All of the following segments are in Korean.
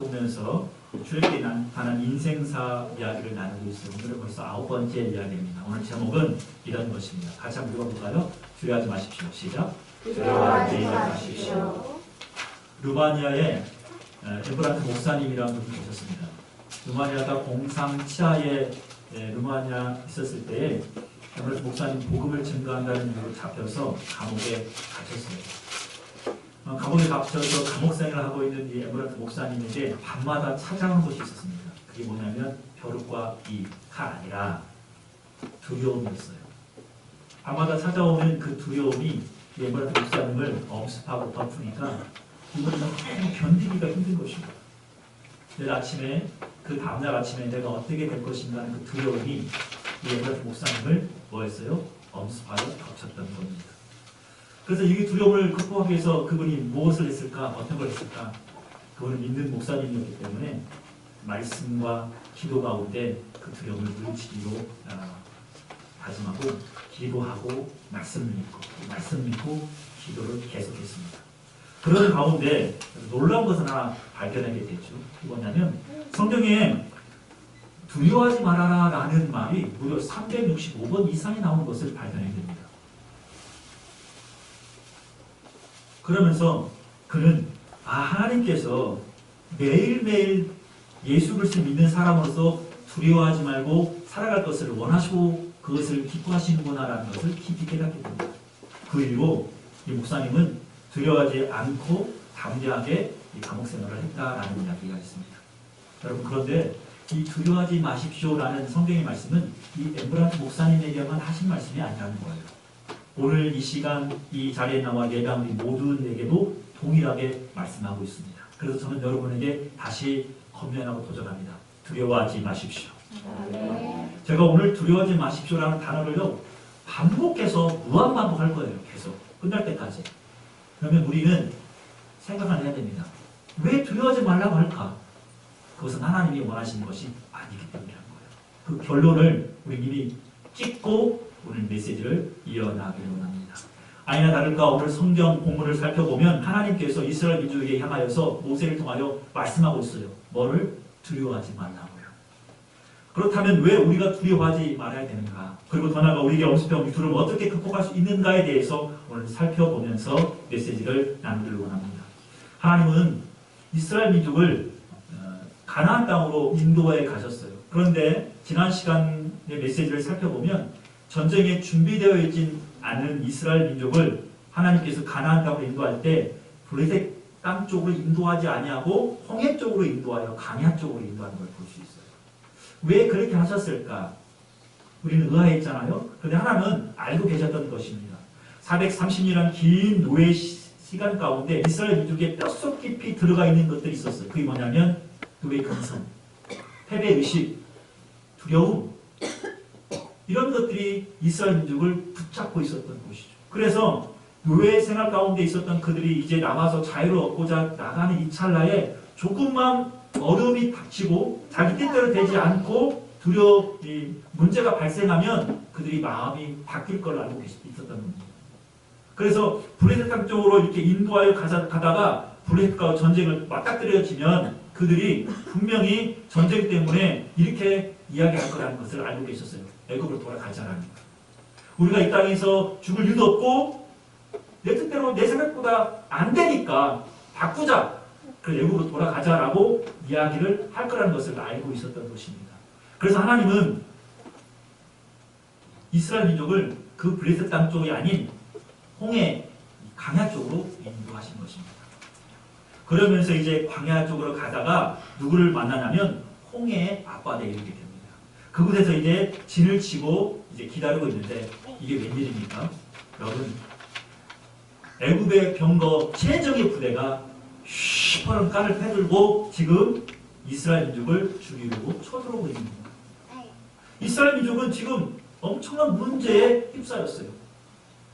보면서 출애굽에 관한 인생사 이야기를 나누고 있어요. 오늘은 벌써 9번째 이야기입니다. 오늘 제목은 이런 것입니다. 같이 한번 읽어볼까요? 두려워하지 마십시오. 시작. 두려워하지 마십시오. 루마니아에 에브라트 목사님이라는 분이 계셨습니다. 루마니아가 공상 치하에 루마니아 있었을 때에 에브라트 목사님 복음을 증거한다는 이유로 잡혀서 감옥에 갇혔어요. 감옥에 갇혀서 감옥생활을 하고 있는 이 에브라트 목사님에게 밤마다 찾아오는 것이 있었습니다. 그게 뭐냐면 벼룩과 이가 아니라 두려움이었어요. 밤마다 찾아오는 그 두려움이 이 에브라트 목사님을 엄습하고 덮으니까 이거는 너무 견디기가 힘든 것입니다. 내일 아침에 그 다음날 아침에 내가 어떻게 될 것인가 하는 그 두려움이 이 에브라트 목사님을 뭐했어요? 엄습하여 덮쳤던 겁니다. 그래서 이 두려움을 극복하기 위해서 그분이 무엇을 했을까? 어떤 걸 했을까? 그분은 믿는 목사님이었기 때문에 말씀과 기도 가운데 그 두려움을 물리치기로 다짐하고 기도하고 말씀 믿고 기도를 계속했습니다. 그런 가운데 놀라운 것을 하나 발견하게 됐죠. 뭐냐면 성경에 두려워하지 말아라 라는 말이 무려 365번 이상이 나오는 것을 발견하게 됩니다. 그러면서 그는 하나님께서 매일매일 예수 그리스도 믿는 사람으로서 두려워하지 말고 살아갈 것을 원하시고 그것을 기뻐하시는구나라는 것을 깊이 깨닫게 됩니다. 그 이후로 이 목사님은 두려워하지 않고 담대하게 이 감옥 생활을 했다라는 이야기가 있습니다. 여러분, 그런데 이 두려워하지 마십시오라는 성경의 말씀은 이 에브라트 목사님에게만 하신 말씀이 아니라는 거예요. 오늘 이 시간 이 자리에 나와 예배한 우리 모두에게도 동일하게 말씀하고 있습니다. 그래서 저는 여러분에게 다시 권면하고 도전합니다. 두려워하지 마십시오. 제가 오늘 두려워하지 마십시오라는 단어를요 반복해서 무한반복할 거예요. 계속 끝날 때까지. 그러면 우리는 생각을 해야 됩니다. 왜 두려워하지 말라고 할까? 그것은 하나님이 원하시는 것이 아니기 때문이라는 거예요. 그 결론을 우리 이미 찍고 오늘 메시지를 이어나가기로 합니다. 아니나 다를까 오늘 성경 본문을 살펴보면 하나님께서 이스라엘 민족에게 향하여서 모세를 통하여 말씀하고 있어요. 뭐를? 두려워하지 말라고요. 그렇다면 왜 우리가 두려워하지 말아야 되는가? 그리고 더 나아가 우리에게 엄습해온 이 두려움을 어떻게 극복할 수 있는가에 대해서 오늘 살펴보면서 메시지를 나누기로 합니다. 하나님은 이스라엘 민족을 가나안 땅으로 인도해 가셨어요. 그런데 지난 시간의 메시지를 살펴보면 전쟁에 준비되어 있지 않은 이스라엘 민족을 하나님께서 가나안 땅으로 인도할 때 블레셋 땅 쪽으로 인도하지 아니하고 홍해 쪽으로 인도하여 강야 쪽으로 인도하는 걸 볼 수 있어요. 왜 그렇게 하셨을까? 우리는 의아했잖아요. 그런데 하나님은 알고 계셨던 것입니다. 430년이라는 긴 노예 시간 가운데 이스라엘 민족의 뼛속 깊이 들어가 있는 것들이 있었어요. 그게 뭐냐면 노예 근성, 패배의식, 두려움, 이런 것들이 이스라엘 민족을 붙잡고 있었던 곳이죠. 그래서 노예 생활 가운데 있었던 그들이 이제 나와서 자유를 얻고자 나가는 이 찰나에 조금만 어려움이 닥치고 자기 뜻대로 되지 않고 문제가 발생하면 그들이 마음이 바뀔 걸 알고 있었던 겁니다. 그래서 블레셋 땅 쪽으로 이렇게 인도하여 가다가 블레셋과 전쟁을 맞닥뜨려지면 그들이 분명히 전쟁 때문에 이렇게 이야기할 거라는 것을 알고 계셨어요. 애굽으로 돌아가자라는 거예요. 우리가 이 땅에서 죽을 일도 없고 내 뜻대로 내 생각보다 안 되니까 바꾸자. 그래서 애굽으로 돌아가자라고 이야기를 할 거라는 것을 알고 있었던 것입니다. 그래서 하나님은 이스라엘 민족을 그 블레셋 땅 쪽이 아닌 홍해 강야 쪽으로 인도하신 것입니다. 그러면서 이제 광야 쪽으로 가다가 누구를 만나냐면 홍해의 앞바다에 이르게 됩니다. 그곳에서 이제 진을 치고 이제 기다리고 있는데 이게 웬일입니까? 여러분, 애굽의 병거 최정예 부대가 시퍼런 깔을 패들고 지금 이스라엘 민족을 죽이려고 쳐들어오고 있는 겁니다. 이스라엘 민족은 지금 엄청난 문제에 휩싸였어요.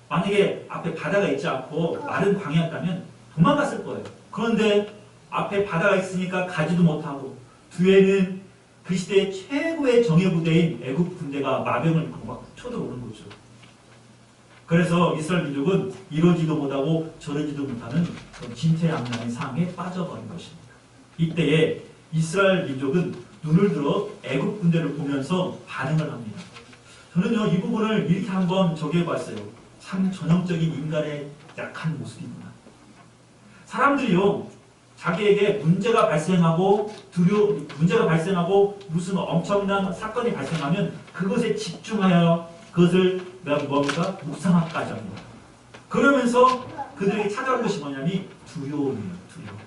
만약에 앞에 바다가 있지 않고 마른 광야였다면 도망갔을 거예요. 그런데 앞에 바다가 있으니까 가지도 못하고 뒤에는 그 시대의 최고의 정예부대인 애굽 군대가 마병을 입고 막 쳐들어오는 거죠. 그래서 이스라엘 민족은 이러지도 못하고 저러지도 못하는 진퇴양난의 상황에 빠져버린 것입니다. 이때에 이스라엘 민족은 눈을 들어 애굽 군대를 보면서 반응을 합니다. 저는요, 이 부분을 이렇게 한번 정리해봤어요. 참 전형적인 인간의 약한 모습이구나. 사람들이요, 자기에게 문제가 발생하고 무슨 엄청난 사건이 발생하면 그것에 집중하여 그것을 뭡니까? 묵상하까지 합니다. 그러면서 그들에게 찾아온 것이 뭐냐면 두려움이에요. 두려움.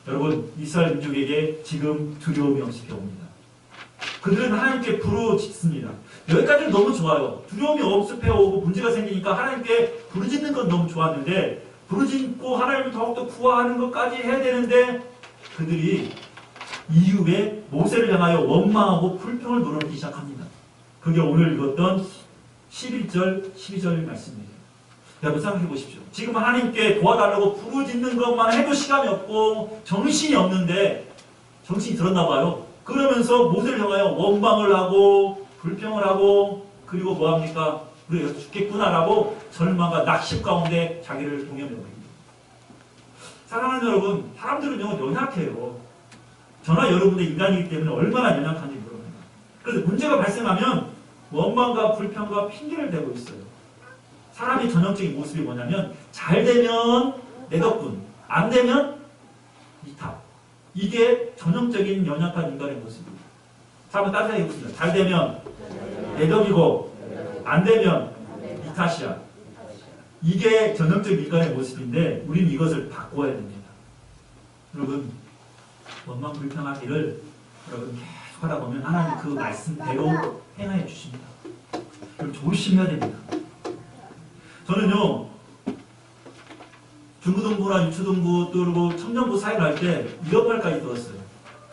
여러분, 이스라엘 민족에게 지금 두려움이 엄습해 옵니다. 그들은 하나님께 부르짖습니다. 여기까지는 너무 좋아요. 두려움이 엄습해 오고 문제가 생기니까 하나님께 부르짖는 건 너무 좋았는데, 부르짖고 하나님을 더욱더 구하는 것까지 해야 되는데, 그들이 이후에 모세를 향하여 원망하고 불평을 늘어놓기 시작합니다. 그게 오늘 읽었던 11절, 12절 말씀이에요. 여러분 생각해 보십시오. 지금 하나님께 도와달라고 부르짖는 것만 해도 시간이 없고 정신이 없는데, 정신이 들었나 봐요. 그러면서 모세를 향하여 원망을 하고 불평을 하고, 그리고 뭐합니까? 우리가 죽겠구나라고 절망과 낙심 가운데 자기를 동여매버립니다. 사랑하는 여러분, 사람들은요 연약해요. 저나 여러분의 인간이기 때문에 얼마나 연약한지 모릅니다. 그래서 문제가 발생하면 원망과 불평과 핑계를 대고 있어요. 사람의 전형적인 모습이 뭐냐면, 잘 되면 내 덕분, 안 되면 이 탓. 이게 전형적인 연약한 인간의 모습입니다. 자, 한번 따라해 보겠습니다. 잘 되면 내 덕이고, 안 되면 이 탓이야. 이게 전형적인 인간의 모습인데, 우리는 이것을 바꿔야 됩니다. 여러분, 원망 불평하기를 여러분 계속 하다 보면 하나님 그 말씀대로 행하여 주십니다. 여러분 조심해야 됩니다. 저는요, 중고등부나 유초등부 그리고 청년부 사회를 할 때 이런 말까지 들었어요.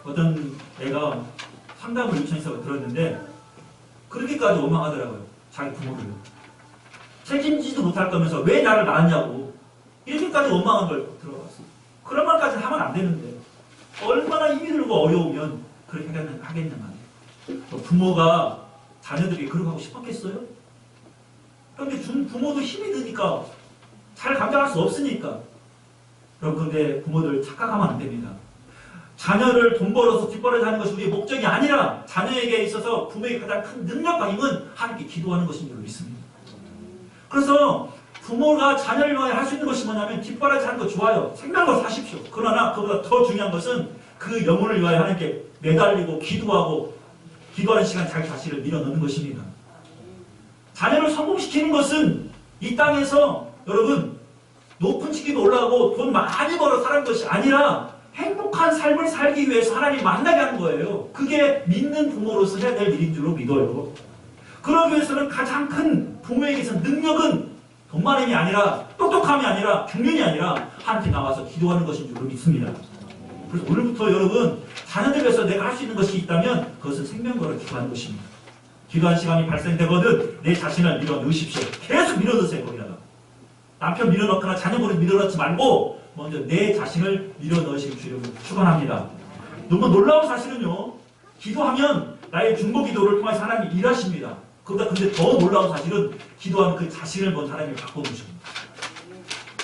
어떤 애가 상담을 유치원에서 들었는데 그렇게까지 원망하더라고요. 자기 부모를. 책임지도 못할 거면서 왜 나를 낳았냐고 이렇게까지 원망한 걸 들어봤어요. 그런 말까지 하면 안 되는데 얼마나 힘이 들고 어려우면 그렇게 하겠냐 말이에요. 부모가 자녀들이 그렇게 하고 싶었겠어요? 그런데 부모도 힘이 드니까 잘 감당할 수 없으니까. 여러분, 그런데 부모들 착각하면 안 됩니다. 자녀를 돈 벌어서 뒷벌을 하는 것이 우리의 목적이 아니라 자녀에게 있어서 부모의 가장 큰 능력과 힘은 하나님께 기도하는 것인 줄 믿습니다. 그래서 부모가 자녀를 위하여 할 수 있는 것이 뭐냐면 뒷바라지 하는 거 좋아요. 생명을 사십시오. 그러나 그보다 더 중요한 것은 그 영혼을 위하여 하나님께 매달리고 기도하고 기도하는 시간 자기 자신을 밀어넣는 것입니다. 자녀를 성공시키는 것은 이 땅에서 여러분 높은 직급에 올라가고 돈 많이 벌어 사는 것이 아니라 행복한 삶을 살기 위해서 하나님 만나게 하는 거예요. 그게 믿는 부모로서 해야 될 일인 줄로 믿어요. 그러기 위해서는 가장 큰 부모에게서 능력은 돈만함이 아니라 똑똑함이 아니라 경륜이 아니라 하나님께 나와서 기도하는 것인 줄로 믿습니다. 그래서 오늘부터 여러분 자녀들 위해서 내가 할 수 있는 것이 있다면 그것은 생명 걸어 기도하는 것입니다. 기도하는 시간이 발생되거든 내 자신을 밀어넣으십시오. 계속 밀어넣으세요. 거기다가 남편 밀어넣거나 자녀분을 밀어넣지 말고 먼저 내 자신을 밀어넣으시길 주려고 축원합니다. 너무 놀라운 사실은요, 기도하면 나의 중보 기도를 통해서 하나님이 일하십니다. 그보다 근데 더 놀라운 사실은 기도하는 그 자신을 먼저 하나님이 바꿔주십니다.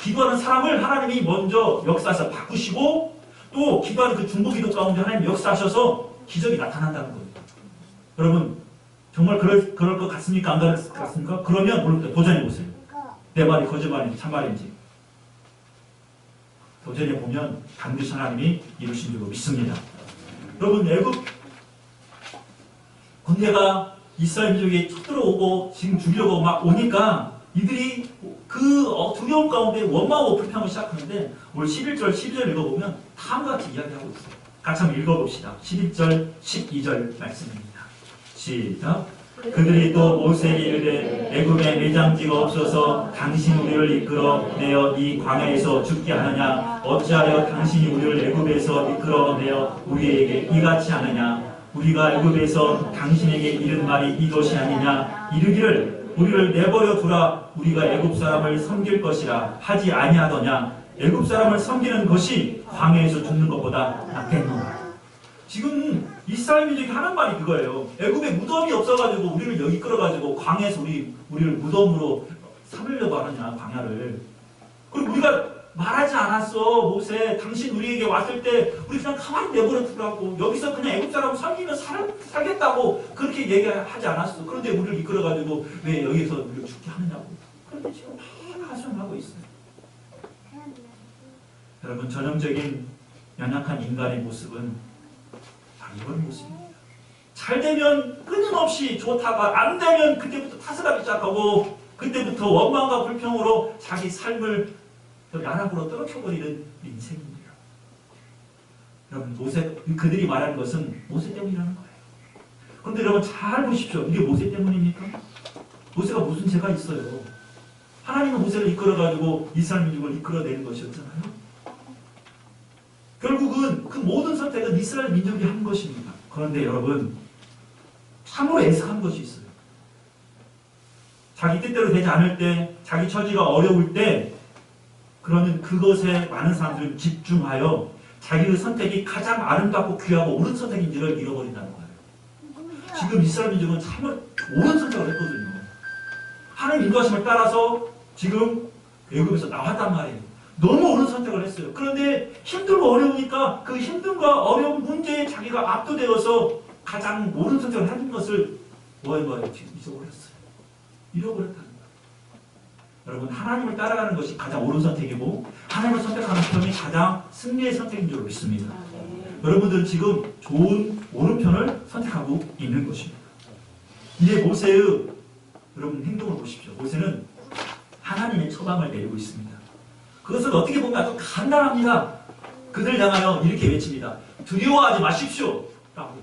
기도하는 사람을 하나님이 먼저 역사해서 바꾸시고 또 기도하는 그 중보 기도 가운데 하나님이 역사하셔서 기적이 나타난다는 거예요. 여러분 정말 그럴 것 같습니까? 안 그럴 것 같습니까? 그러면 오늘부터 도전해보세요. 내 말이 거짓말인지 참말인지 도전해보면 반드시 하나님이 이루신 줄로 믿습니다. 여러분 애굽 군대가 이스라엘 민족이 쳐들어오고 지금 죽이려고 막 오니까 이들이 그 두려움 가운데 원망하고 불평을 시작하는데 오늘 11절, 12절 읽어보면 다음과 같이 이야기하고 있어요. 같이 한번 읽어봅시다. 11절, 12절 말씀입니다. 시작. 그들이 또 모세에게 이르되 애굽에 매장지가 없어서 당신이 우리를 이끌어 내어 이 광야에서 죽게 하느냐 어찌하여 당신이 우리를 애굽에서 이끌어 내어 우리에게 이같이 하느냐 우리가 애굽에서 당신에게 이른 말이 이것이 아니냐 이르기를 우리를 내버려 두라 우리가 애굽 사람을 섬길 것이라 하지 아니하더냐 애굽 사람을 섬기는 것이 광야에서 죽는 것보다 낫겠노라. 지금 이스라엘 민족이 하는 말이 그거예요. 애굽에 무덤이 없어가지고 우리를 여기 끌어가지고 광야에서 우리를 무덤으로 삼으려고 하느냐 광야를. 그리고 우리가 말하지 않았어. 모세, 당신 우리에게 왔을 때 우리 그냥 가만히 내버려 두라고, 여기서 그냥 애국 사람 섬기면 살겠다고 그렇게 얘기하지 않았어. 그런데 우리를 이끌어가지고 왜 여기서 우리를 죽게 하느냐고. 그런데 지금 막 하소연하고 있어요. 여러분, 전형적인 연약한 인간의 모습은 바로 이런 모습입니다. 잘 되면 끊임없이 좋다가 안 되면 그때부터 탓을하기 시작하고 그때부터 원망과 불평으로 자기 삶을 나락으로 떨어뜨려버리는 인생입니다. 여러분, 그들이 말하는 것은 모세 때문이라는 거예요. 그런데 여러분 잘 보십시오. 이게 모세 때문입니까? 모세가 무슨 죄가 있어요? 하나님은 모세를 이끌어가지고 이스라엘 민족을 이끌어내는 것이었잖아요. 결국은 그 모든 선택은 이스라엘 민족이 한 것입니다. 그런데 여러분, 참으로 애석한 것이 있어요. 자기 뜻대로 되지 않을 때, 자기 처지가 어려울 때, 그러면 그것에 많은 사람들은 집중하여 자기의 선택이 가장 아름답고 귀하고 옳은 선택인지를 잃어버린다는 거예요. 지금 이스라엘 민족은 참으로 옳은 선택을 했거든요. 하나님 인도하심을 따라서 지금 애굽에서 나왔단 말이에요. 너무 옳은 선택을 했어요. 그런데 힘들고 어려우니까 그 힘듦과 어려운 문제에 자기가 압도되어서 가장 옳은 선택을 하는 것을 뭐예요? 지금 잊어버렸어요. 잃어버렸다는 거예요. 여러분, 하나님을 따라가는 것이 가장 옳은 선택이고 하나님을 선택하는 편이 가장 승리의 선택인 줄 믿습니다. 여러분들은 지금 좋은 옳은 편을 선택하고 있는 것입니다. 이제 모세의 여러분 행동을 보십시오. 모세는 하나님의 처방을 내리고 있습니다. 그것은 어떻게 보면 아주 간단합니다. 그들 향하여 이렇게 외칩니다. 두려워하지 마십시오. 라고.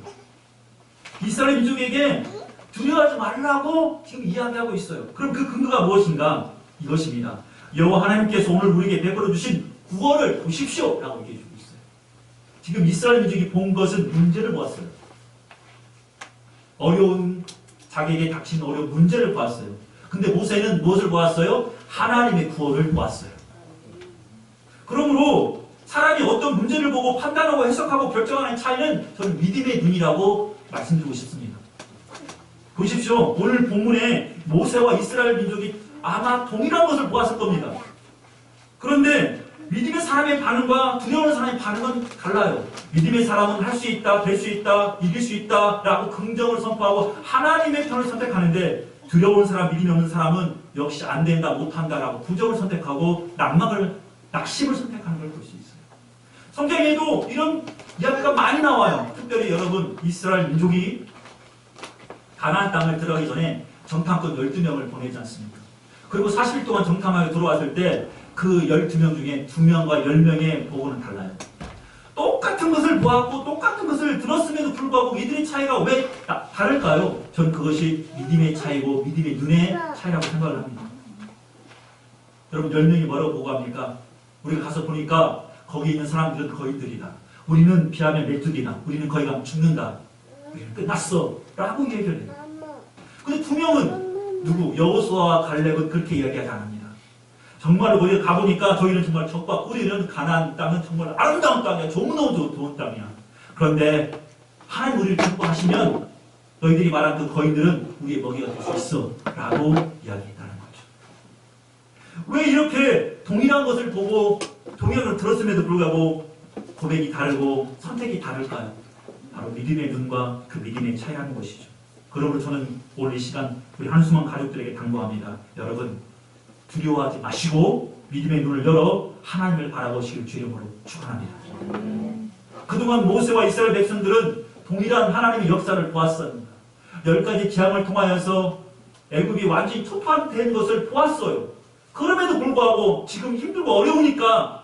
이스라엘 민족에게 두려워하지 말라고 지금 이야기하고 있어요. 그럼 그 근거가 무엇인가? 이것입니다. 여호와 하나님께서 오늘 우리에게 베풀어 주신 구원을 보십시오. 라고 얘기해 주고 있어요. 지금 이스라엘 민족이 본 것은 문제를 보았어요. 어려운, 자기에게 닥친 어려운 문제를 보았어요. 근데 모세는 무엇을 보았어요? 하나님의 구원을 보았어요. 그러므로 사람이 어떤 문제를 보고 판단하고 해석하고 결정하는 차이는 저는 믿음의 눈이라고 말씀드리고 싶습니다. 보십시오. 오늘 본문에 모세와 이스라엘 민족이 아마 동일한 것을 보았을 겁니다. 그런데 믿음의 사람의 반응과 두려워하는 사람의 반응은 달라요. 믿음의 사람은 할 수 있다, 될 수 있다, 이길 수 있다 라고 긍정을 선포하고 하나님의 편을 선택하는데, 두려운 사람, 믿음이 없는 사람은 역시 안 된다, 못한다 라고 부정을 선택하고 낙심을 선택하는 걸 볼 수 있어요. 성경에도 이런 이야기가 많이 나와요. 특별히 여러분, 이스라엘 민족이 가나안 땅을 들어가기 전에 정탐꾼 12명을 보내지 않습니까? 그리고 40일 동안 정탐하여 들어왔을 때 그 12명 중에 2명과 10명의 보고는 달라요. 똑같은 것을 보았고 똑같은 것을 들었음에도 불구하고 이들의 차이가 왜 다를까요? 전 그것이 믿음의 차이고 믿음의 눈의 차이라고 생각을 합니다. 여러분, 10명이 뭐라고 보고합니까? 우리가 가서 보니까 거기 있는 사람들은 거인들이다. 우리는 피하면 메뚜기다. 우리는 거기 가면 죽는다. 우리는 끝났어. 라고 얘기를 해요. 근데 2명은 누구? 여호수아와 갈렙은 그렇게 이야기하지 않습니다. 정말로 거기 가보니까 저희는 정말 적과 우리는 가나안 땅은 정말 아름다운 땅이야. 너무너무 좋은 땅이야. 그런데 하나님 우리를 축복하시면 너희들이 말한 그 거인들은 우리의 먹이가 될 수 있어. 라고 이야기했다는 거죠. 왜 이렇게 동일한 것을 보고 동일한 걸 들었음에도 불구하고 고백이 다르고 선택이 다를까요? 바로 믿음의 눈과 그 믿음의 차이라는 것이죠. 그러므로 저는 오늘 이 시간 우리 한수만 가족들에게 당부합니다. 여러분, 두려워하지 마시고 믿음의 눈을 열어 하나님을 바라보시길 주 이름으로 축원합니다. 그동안 모세와 이스라엘 백성들은 동일한 하나님의 역사를 보았습니다. 10가지 재앙을 통하여서 애굽이 완전히 투판된 것을 보았어요. 그럼에도 불구하고 지금 힘들고 어려우니까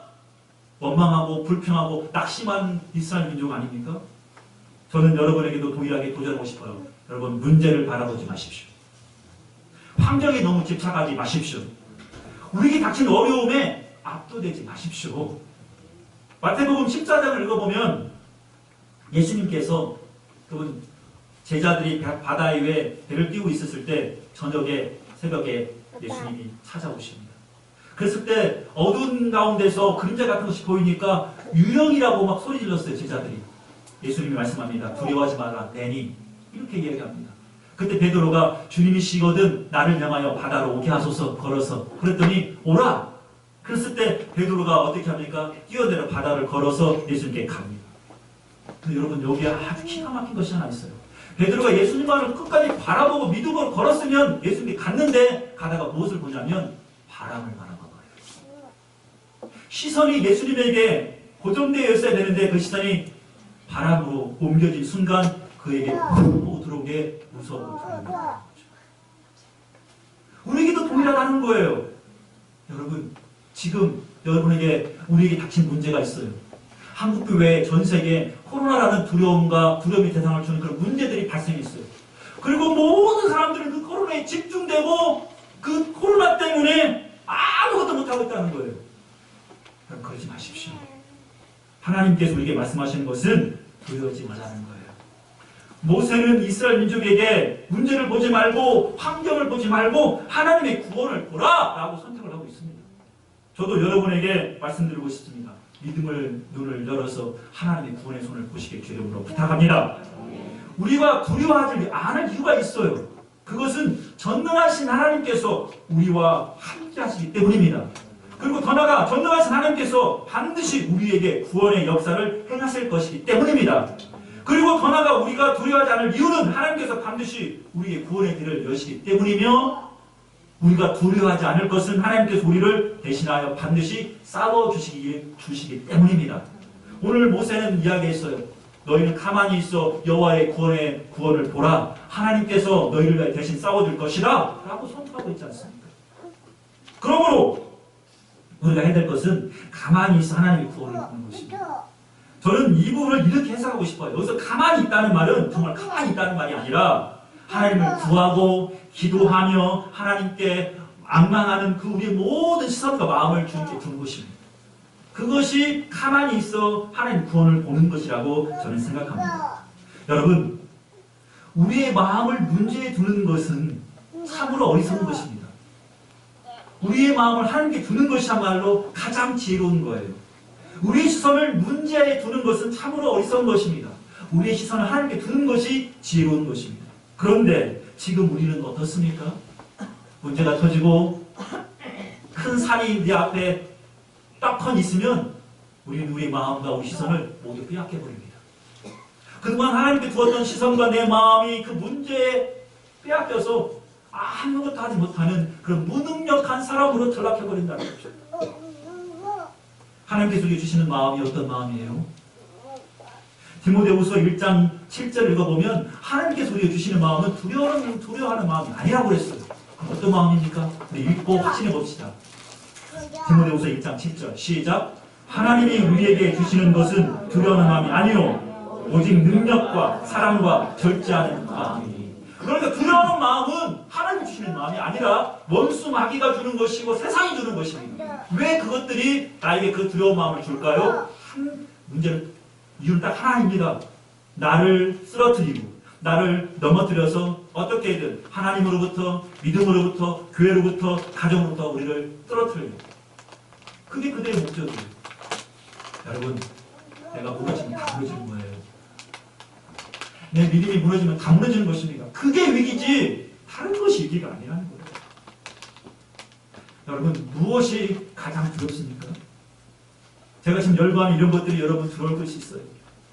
원망하고 불평하고 낙심한 이스라엘 민족 아닙니까? 저는 여러분에게도 동일하게 도전하고 싶어요. 여러분, 문제를 바라보지 마십시오. 환경에 너무 집착하지 마십시오. 우리에게 닥친 어려움에 압도되지 마십시오. 마태복음 14장을 읽어보면 예수님께서 그분 제자들이 바다 위에 배를 띄우고 있었을 때 새벽에 예수님이 찾아오십니다. 그랬을 때 어두운 가운데서 그림자 같은 것이 보이니까 유령이라고 막 소리 질렀어요, 제자들이. 예수님이 말씀합니다. 두려워하지 말라, 내니. 이렇게 이야기합니다. 그때 베드로가 주님이시거든 나를 명하여 바다로 오게 하소서 걸어서 그랬더니 오라. 그랬을 때 베드로가 어떻게 합니까? 뛰어내려 바다를 걸어서 예수님께 갑니다. 근데 여러분 여기에 아주 기가 막힌 것이 하나 있어요. 베드로가 예수님만을 끝까지 바라보고 믿음으로 걸었으면 예수님께 갔는데 가다가 무엇을 보냐면 바람을 바라봐봐요. 시선이 예수님에게 고정되어 있어야 되는데 그 시선이 바람으로 옮겨진 순간 그에게 훅 들어온 게 무서워 보입니다. 우리에게도 동일하다는 거예요. 여러분 지금 여러분에게 우리에게 닥친 문제가 있어요. 한국도 외에 전 세계에 코로나라는 두려움이 대상을 주는 그런 문제들이 발생했어요. 그리고 모든 사람들은 그 코로나에 집중되고 그 코로나 때문에 아무것도 못하고 있다는 거예요. 그럼 그러지 마십시오. 하나님께서 우리에게 말씀하시는 것은 두려워하지 말라는 거예요. 모세는 이스라엘 민족에게 문제를 보지 말고 환경을 보지 말고 하나님의 구원을 보라 라고 선택을 하고 있습니다. 저도 여러분에게 말씀드리고 싶습니다. 믿음을 눈을 열어서 하나님의 구원의 손을 보시길 주님으로 부탁합니다. 우리가 두려워하지 않을 이유가 있어요. 그것은 전능하신 하나님께서 우리와 함께 하시기 때문입니다. 그리고 더 나아가 전능하신 하나님께서 반드시 우리에게 구원의 역사를 행하실 것이기 때문입니다. 그리고 더 나아가 우리가 두려워하지 않을 이유는 하나님께서 반드시 우리의 구원의 길을 여시기 때문이며 우리가 두려워하지 않을 것은 하나님께서 우리를 대신하여 반드시 싸워주시기 때문입니다. 오늘 모세는 이야기했어요. 너희는 가만히 있어 여호와의 구원을 보라. 하나님께서 너희를 위해 대신 싸워줄 것이라 라고 선포하고 있지 않습니까? 그러므로 우리가 해야 될 것은 가만히 있어 하나님의 구원을 보는 것입니다. 저는 이 부분을 이렇게 해석하고 싶어요. 여기서 가만히 있다는 말은 정말 가만히 있다는 말이 아니라 하나님을 구하고 기도하며 하나님께 앙망하는 그 우리의 모든 시선과 마음을 주님께 두는 것입니다. 그것이 가만히 있어 하나님 구원을 보는 것이라고 저는 생각합니다. 여러분, 우리의 마음을 문제에 두는 것은 참으로 어리석은 것입니다. 우리의 마음을 하나님께 두는 것이야말로 가장 지혜로운 거예요. 우리의 시선을 문제에 두는 것은 참으로 어리석은 것입니다. 우리의 시선을 하나님께 두는 것이 지혜로운 것입니다. 그런데 지금 우리는 어떻습니까? 문제가 터지고 큰 산이 네 앞에 떡컨 있으면 우리는 우리의 마음과 우리 시선을 모두 빼앗겨버립니다. 그동안 하나님께 두었던 시선과 내 마음이 그 문제에 빼앗겨서 아무것도 하지 못하는 그런 무능력한 사람으로 전락해버린다는 거죠. 하나님께서 우리에게 주시는 마음이 어떤 마음이에요? 디모데후서 1장 7절 읽어보면 하나님께서 우리에게 주시는 마음은 두려워하는 마음이 아니라고 그랬어요. 그럼 어떤 마음입니까? 우리 읽고 확신해 봅시다. 디모데후서 1장 7절 시작. 하나님이 우리에게 주시는 것은 두려워하는 마음이 아니요 오직 능력과 사랑과 절제하는 마음이니. 그러니까 두려워하는 마음은 하나님이 주시는 마음이 아니라 원수 마귀가 주는 것이고 세상이 주는 것입니다. 왜 그것들이 나에게 그 두려운 마음을 줄까요? 이유는 딱 하나입니다. 나를 쓰러뜨리고 나를 넘어뜨려서 어떻게든 하나님으로부터 믿음으로부터 교회로부터 가정으로부터 우리를 쓰러뜨려요. 그게 그들의 목적이에요. 여러분, 내가 무너지면 다 무너지는 거예요. 내 믿음이 무너지면 다 무너지는 것입니다. 그게 위기지 다른 것이 위기가 아니라는 거예요. 여러분, 무엇이 가장 두렵습니까? 제가 지금 열거하는 이런 것들이 여러분 두려울 것이 있어요.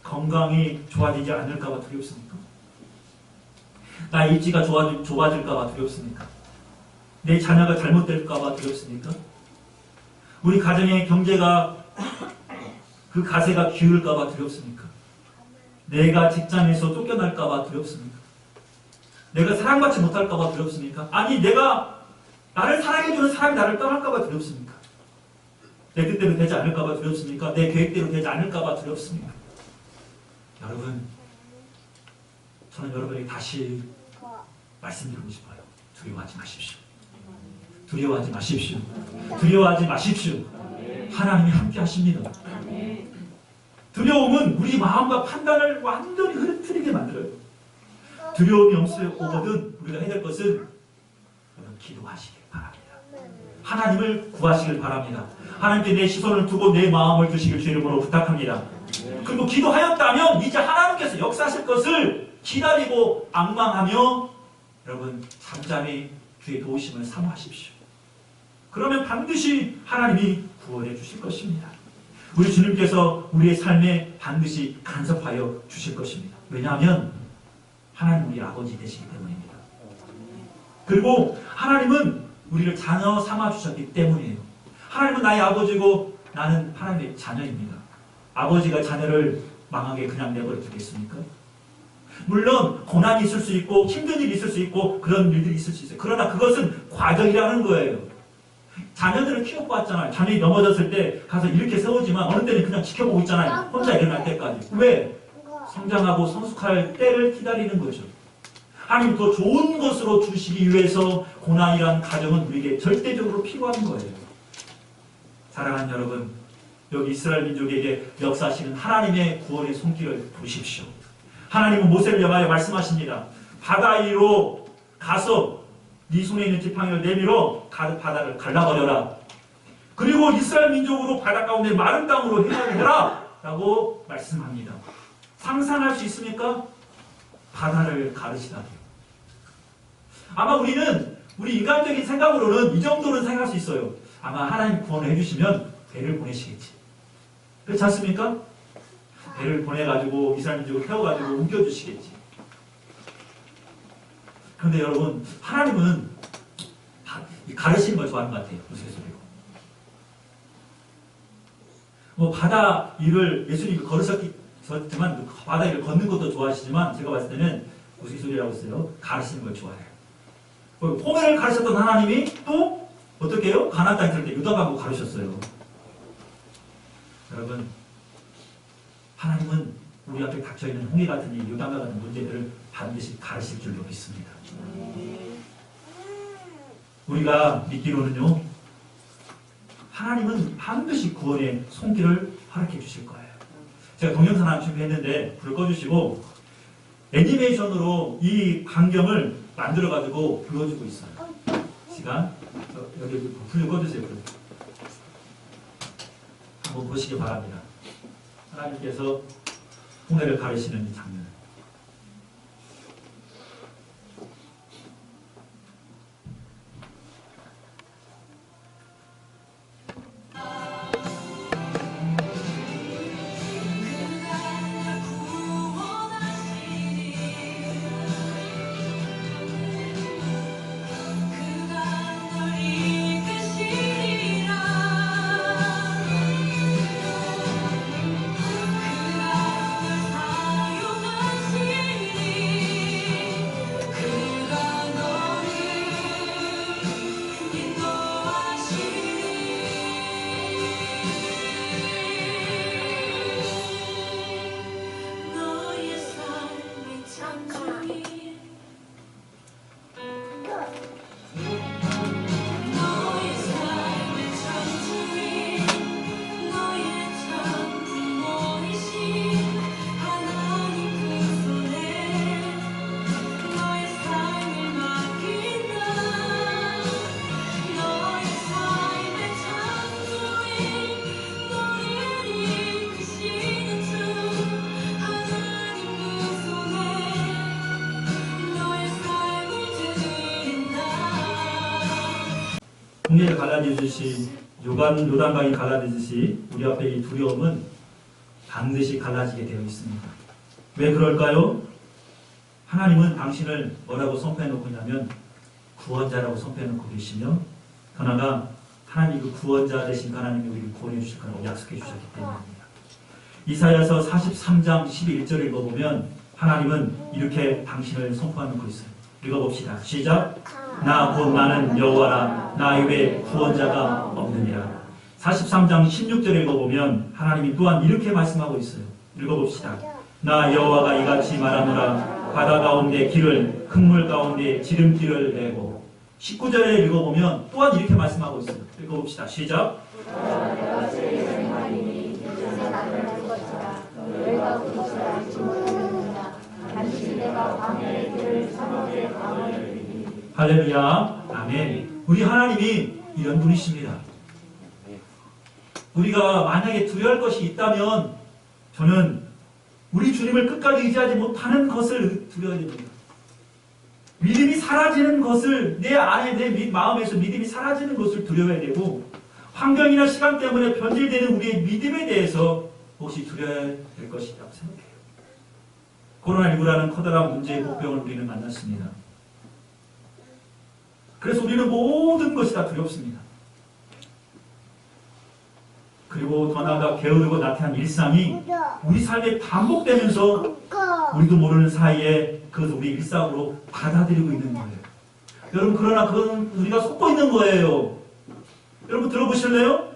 건강이 좋아지지 않을까 봐 두렵습니까? 나의 입지가 좁아질까 봐 두렵습니까? 내 자녀가 잘못될까 봐 두렵습니까? 우리 가정의 경제가 그 가세가 기울까 봐 두렵습니까? 내가 직장에서 쫓겨날까 봐 두렵습니까? 내가 사랑받지 못할까 봐 두렵습니까? 아니 나를 사랑해주는 사람이 나를 떠날까 봐 두렵습니까? 내 뜻대로 되지 않을까 봐 두렵습니까? 내 계획대로 되지 않을까 봐 두렵습니까? 여러분, 저는 여러분에게 다시 말씀드리고 싶어요. 두려워하지 마십시오. 두려워하지 마십시오. 두려워하지 마십시오. 하나님이 함께 하십니다. 두려움은 우리 마음과 판단을 완전히 흐트리게 만들어요. 두려움이 오거든 우리가 해야 될 것은 여러분 기도하시길 바랍니다. 하나님을 구하시길 바랍니다. 하나님께 내 시선을 두고 내 마음을 주시길 주 이름으로 부탁합니다. 그리고 기도하였다면 이제 하나님께서 역사하실 것을 기다리고 앙망하며 여러분 잠잠히 주의 도우심을 사모하십시오. 그러면 반드시 하나님이 구원해 주실 것입니다. 우리 주님께서 우리의 삶에 반드시 간섭하여 주실 것입니다. 왜냐하면 하나님 우리 아버지 되시기 때문입니다. 그리고 하나님은 우리를 자녀 삼아 주셨기 때문이에요. 하나님은 나의 아버지고 나는 하나님의 자녀입니다. 아버지가 자녀를 망하게 그냥 내버려 두겠습니까? 물론 고난이 있을 수 있고 힘든 일이 있을 수 있고 그런 일들이 있을 수 있어요. 그러나 그것은 과정이라는 거예요. 자녀들을 키워봤잖아요. 자녀이 넘어졌을 때 가서 이렇게 세우지만 어느 때는 그냥 지켜보고 있잖아요. 혼자 일어날 때까지. 왜? 성장하고 성숙할 때를 기다리는 거죠. 하나님 더 좋은 것으로 주시기 위해서 고난이란 가정은 우리에게 절대적으로 필요한 거예요. 사랑하는 여러분, 여기 이스라엘 민족에게 역사하시는 하나님의 구원의 손길을 보십시오. 하나님은 모세를 향하여 말씀하십니다. 바다 위로 가서 네 손에 있는 지팡이를 내밀어 바다를 갈라버려라. 그리고 이스라엘 민족으로 바다 가운데 마른 땅으로 해라 라고 말씀합니다. 상상할 수 있습니까? 바다를 가르시다니. 아마 우리 인간적인 생각으로는 이 정도는 생각할 수 있어요. 아마 하나님 구원을 해주시면 배를 보내시겠지. 그렇지 않습니까? 배를 보내가지고 이스라엘 민족을 태워가지고 옮겨주시겠지. 그런데 여러분, 하나님은 가르치는 걸 좋아하는 것 같아요. 우스갯소리로. 바다 위를 예수님이 걸으셨지만 바다 위를 걷는 것도 좋아하시지만 제가 봤을 때는 우스갯소리라고 했어요. 가르치는 걸 좋아해요. 호메를 가르쳤던 하나님이 또 어떻게 해요? 가나안 땅에 들을 때 유다가고 가르쳤어요. 여러분, 하나님은 우리 앞에 닥쳐있는 홍해 같은 일, 유다가 같은 문제들을 반드시 가르칠 줄로 믿습니다. 우리가 믿기로는요, 하나님은 반드시 구원의 손길을 허락해 주실 거예요. 제가 동영상 하나 준비했는데 불을 꺼주시고 애니메이션으로 이 광경을 만들어가지고 보여주고 있어요. 시간 여기 불 꺼주세요. 한번 보시기 바랍니다. 하나님께서 홍해를 가르치는 이 장면. 홍해를 갈라지듯이 요단강이 갈라지듯이 우리 앞에 이 두려움은 반드시 갈라지게 되어 있습니다. 왜 그럴까요? 하나님은 당신을 뭐라고 선포해놓고 있냐면 구원자라고 선포해놓고 계시며 더 나아가 하나님이 그 구원자 되신 하나님이 우리를 구원해 주실 거라고 약속해 주셨기 때문입니다. 이사야서 43장 11절을 읽어보면 하나님은 이렇게 당신을 선포하고 있어요. 읽어봅시다. 시작. 나 곧 나는 여호와라. 나 이외에 구원자가 없느니라. 43장 16절을 읽어보면 하나님이 또한 이렇게 말씀하고 있어요. 읽어봅시다. 나 여호와가 이같이 말하노라. 바다 가운데 길을 흙물 가운데 지름길을 내고. 19절에 읽어보면 또한 이렇게 말씀하고 있어요. 읽어봅시다. 시작. 할렐루야. 아멘. 우리 하나님이 이런 분이십니다. 우리가 만약에 두려워할 것이 있다면 저는 우리 주님을 끝까지 의지하지 못하는 것을 두려워야 됩니다. 믿음이 사라지는 것을 내 안에 내 마음에서 믿음이 사라지는 것을 두려워야 되고 환경이나 시간 때문에 변질되는 우리의 믿음에 대해서 혹시 두려워야 될 것이라고 생각해요. 코로나19라는 커다란 문제의 복병을 우리는 만났습니다. 그래서 우리는 모든 것이 다 두렵습니다. 그리고 더 나아가 게으르고 나태한 일상이 우리 삶에 반복되면서 우리도 모르는 사이에 그것을 우리 일상으로 받아들이고 있는 거예요. 여러분, 그러나 그건 우리가 속고 있는 거예요. 여러분 들어보실래요?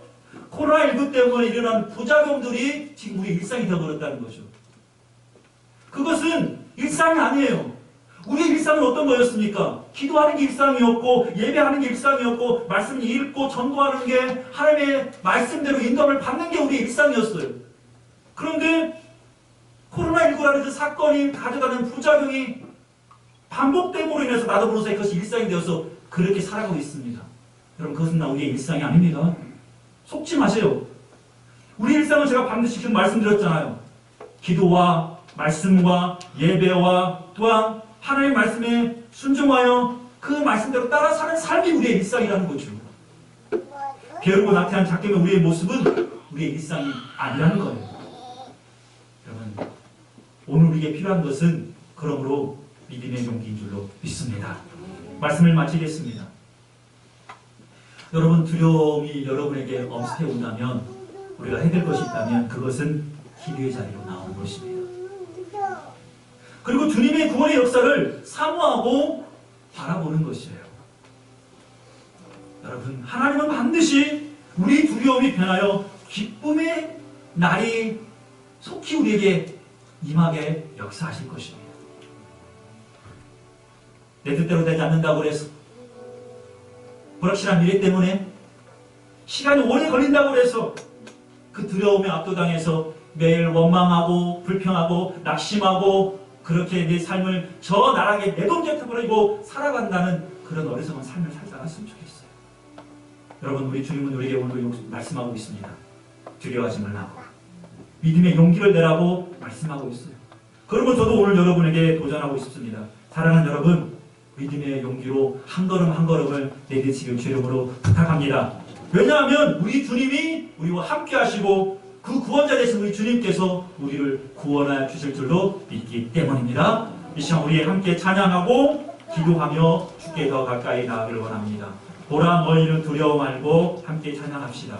코로나19 때문에 일어난 부작용들이 지금 우리 일상이 되어버렸다는 거죠. 그것은 일상이 아니에요. 우리의 일상은 어떤 거였습니까? 기도하는 게 일상이었고 예배하는 게 일상이었고 말씀 읽고 전도하는 게 하나님의 말씀대로 인도함을 받는 게 우리의 일상이었어요. 그런데 코로나19라는 그 사건이 가져가는 부작용이 반복됨으로 인해서 나도 모르는 사이 그것이 일상이 되어서 그렇게 살아가고 있습니다. 여러분 그것은 우리의 일상이 아닙니다. 속지 마세요. 우리 일상은 제가 반드시 지금 말씀드렸잖아요. 기도와 말씀과 예배와 또한 하나님의 말씀에 순종하여 그 말씀대로 따라 사는 삶이 우리의 일상이라는 거죠. 게으르고 나태한 작게의 우리의 모습은 우리의 일상이 아니라는 거예요. 여러분, 오늘 우리에게 필요한 것은 그러므로 믿음의 용기인 줄로 믿습니다. 말씀을 마치겠습니다. 여러분, 두려움이 여러분에게 엄습해 온다면 우리가 해야 될 것이 있다면 그것은 기도의 자리로 나오는 것입니다. 그리고 주님의 구원의 역사를 사모하고 바라보는 것이에요. 여러분, 하나님은 반드시 우리 두려움이 변하여 기쁨의 날이 속히 우리에게 임하게 역사하실 것입니다. 내 뜻대로 되지 않는다고 해서 불확실한 미래 때문에 시간이 오래 걸린다고 해서 그 두려움에 압도당해서 매일 원망하고 불평하고 낙심하고 그렇게 내 삶을 저 나락에 내동제쳐버리고 살아간다는 그런 어리석은 삶을 살지 않았으면 좋겠어요. 여러분, 우리 주님은 우리에게 오늘 말씀하고 있습니다. 두려워하지 말라고, 믿음의 용기를 내라고 말씀하고 있어요. 그러면 저도 오늘 여러분에게 도전하고 싶습니다. 사랑하는 여러분, 믿음의 용기로 한 걸음 한 걸음을 내딛으시길 주 이름으로 부탁합니다. 왜냐하면 우리 주님이 우리와 함께 하시고 그 구원자 되신 우리 주님께서 우리를 구원하여 주실 줄로 믿기 때문입니다. 이 시간 우리 함께 찬양하고 기도하며 주께 더 가까이 나아가길 원합니다. 보라 너희는 두려워 말고 함께 찬양합시다.